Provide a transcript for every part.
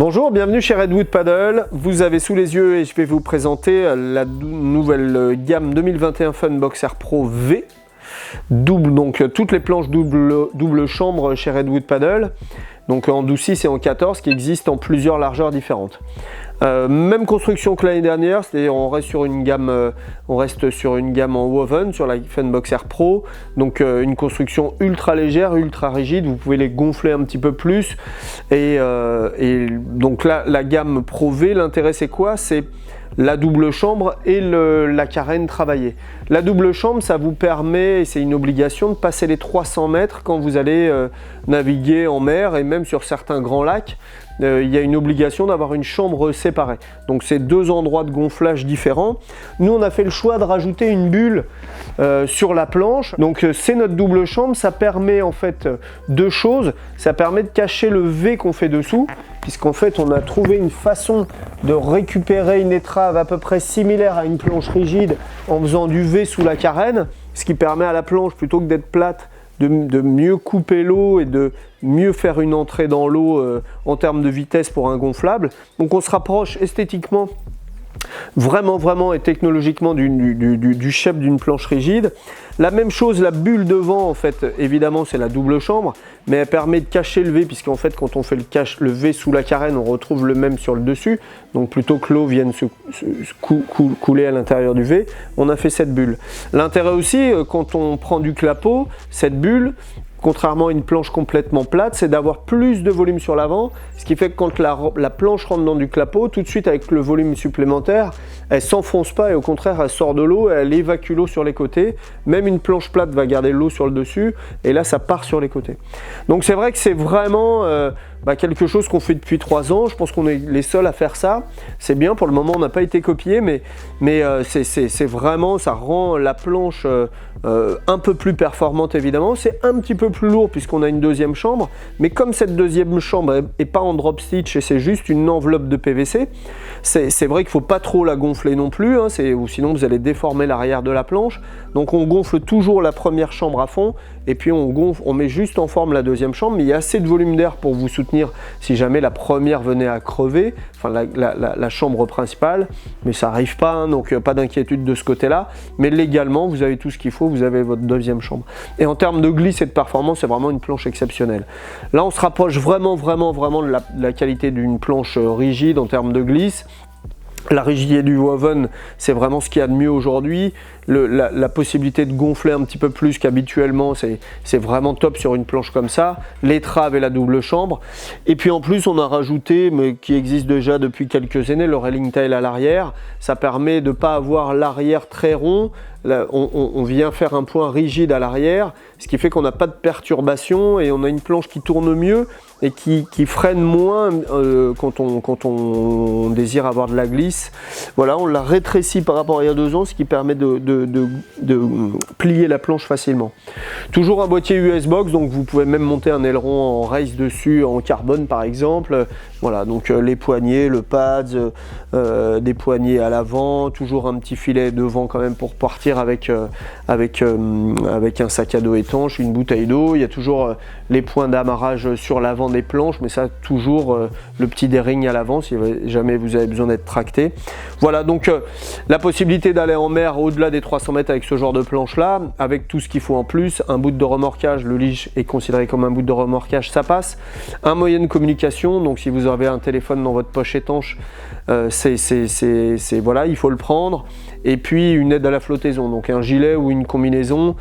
Bonjour, bienvenue chez Redwood Paddle. Vous avez sous les yeux et je vais vous présenter la nouvelle gamme 2021 Funbox Air Pro V. Double, donc toutes les planches double chambre chez Redwood Paddle. Donc en 12/6 et en 14 qui existent en plusieurs largeurs différentes. Même construction que l'année dernière, c'est-à-dire on reste sur une gamme en woven sur la Funbox Air Pro, donc une construction ultra légère, ultra rigide. Vous pouvez les gonfler un petit peu plus et donc là la gamme Pro V, l'intérêt c'est quoi? C'est la double chambre et la carène travaillée. La double chambre, ça vous permet, et c'est une obligation, de passer les 300 mètres quand vous allez naviguer en mer et même sur certains grands lacs. Il y a une obligation d'avoir une chambre séparée. Donc c'est deux endroits de gonflage différents. Nous on a fait le choix de rajouter une bulle sur la planche. Donc c'est notre double chambre. Ça permet en fait deux choses. Ça permet de cacher le V qu'on fait dessous, puisqu'en fait on a trouvé une façon de récupérer une étrave à peu près similaire à une planche rigide en faisant du V sous la carène, ce qui permet à la planche, plutôt que d'être plate, de mieux couper l'eau et de mieux faire une entrée dans l'eau en termes de vitesse pour un gonflable. Donc on se rapproche esthétiquement vraiment et technologiquement du shape d'une planche rigide. La même chose, la bulle devant, en fait, évidemment c'est la double chambre, mais elle permet de cacher le V, puisqu'en fait quand on fait le V sous la carène, on retrouve le même sur le dessus. Donc plutôt que l'eau vienne couler à l'intérieur du V, on a fait cette bulle. L'intérêt aussi, quand on prend du clapot, cette bulle, contrairement à une planche complètement plate, c'est d'avoir plus de volume sur l'avant, ce qui fait que quand la planche rentre dans du clapot, tout de suite avec le volume supplémentaire, elle s'enfonce pas et au contraire elle sort de l'eau et elle évacue l'eau sur les côtés. Même une planche plate va garder l'eau sur le dessus et là ça part sur les côtés. Donc c'est vrai que c'est vraiment quelque chose qu'on fait depuis 3 ans. Je pense qu'on est les seuls à faire ça. C'est bien, pour le moment on n'a pas été copié, mais c'est vraiment, ça rend la planche un peu plus performante évidemment. C'est un petit peu plus lourd puisqu'on a une deuxième chambre, mais comme cette deuxième chambre est pas en drop stitch et c'est juste une enveloppe de PVC, c'est vrai qu'il ne faut pas trop la gonfler non plus, hein, ou sinon vous allez déformer l'arrière de la planche. Donc on gonfle toujours la première chambre à fond et puis on met juste en forme la deuxième chambre, mais il y a assez de volume d'air pour vous soutenir si jamais la première venait à crever, enfin la chambre principale, mais ça n'arrive pas, hein, donc pas d'inquiétude de ce côté-là. Mais légalement, vous avez tout ce qu'il faut, vous avez votre deuxième chambre. Et en termes de glisse et de performance, c'est vraiment une planche exceptionnelle. Là, on se rapproche vraiment de la qualité d'une planche rigide en termes de glisse. La rigidité du woven, c'est vraiment ce qu'il y a de mieux aujourd'hui. La possibilité de gonfler un petit peu plus qu'habituellement, c'est vraiment top sur une planche comme ça. L'étrave et la double chambre. Et puis en plus, on a rajouté, mais qui existe déjà depuis quelques années, le railing tail à l'arrière. Ça permet de ne pas avoir l'arrière très rond. Là, on vient faire un point rigide à l'arrière, ce qui fait qu'on n'a pas de perturbation et on a une planche qui tourne mieux et qui freine moins quand on désire avoir de la glisse. Voilà, on l'a rétréci par rapport à il y a 2 ans, ce qui permet de plier la planche facilement. Toujours un boîtier US Box, donc vous pouvez même monter un aileron en race dessus, en carbone par exemple. Voilà, donc les poignées, le pads, des poignées à l'avant, toujours un petit filet devant quand même pour partir avec un sac à dos étanche, une bouteille d'eau. Il y a toujours les points d'amarrage sur l'avant des planches, mais ça toujours le petit D-ring à l'avant si jamais vous avez besoin d'être tracté. Voilà, donc la possibilité d'aller en mer au-delà des 300 mètres avec ce genre de planche là, avec tout ce qu'il faut en plus. Un bout de remorquage, le leash est considéré comme un bout de remorquage, ça passe. Un moyen de communication, donc si vous avez un téléphone dans votre poche étanche, voilà, il faut le prendre. Et puis une aide à la flottaison, donc un gilet ou une combinaison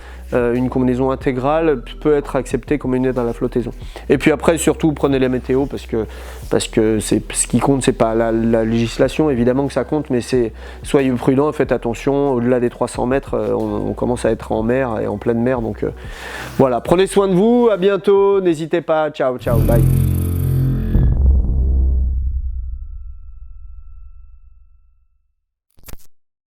intégrale peut être acceptée comme une aide à la flottaison. Et puis après surtout prenez les météos parce que c'est ce qui compte, c'est pas la législation évidemment que ça compte, mais soyez prudents, faites attention, au-delà des 300 mètres on commence à être en mer et en pleine mer, donc voilà, prenez soin de vous, à bientôt, n'hésitez pas, ciao, bye.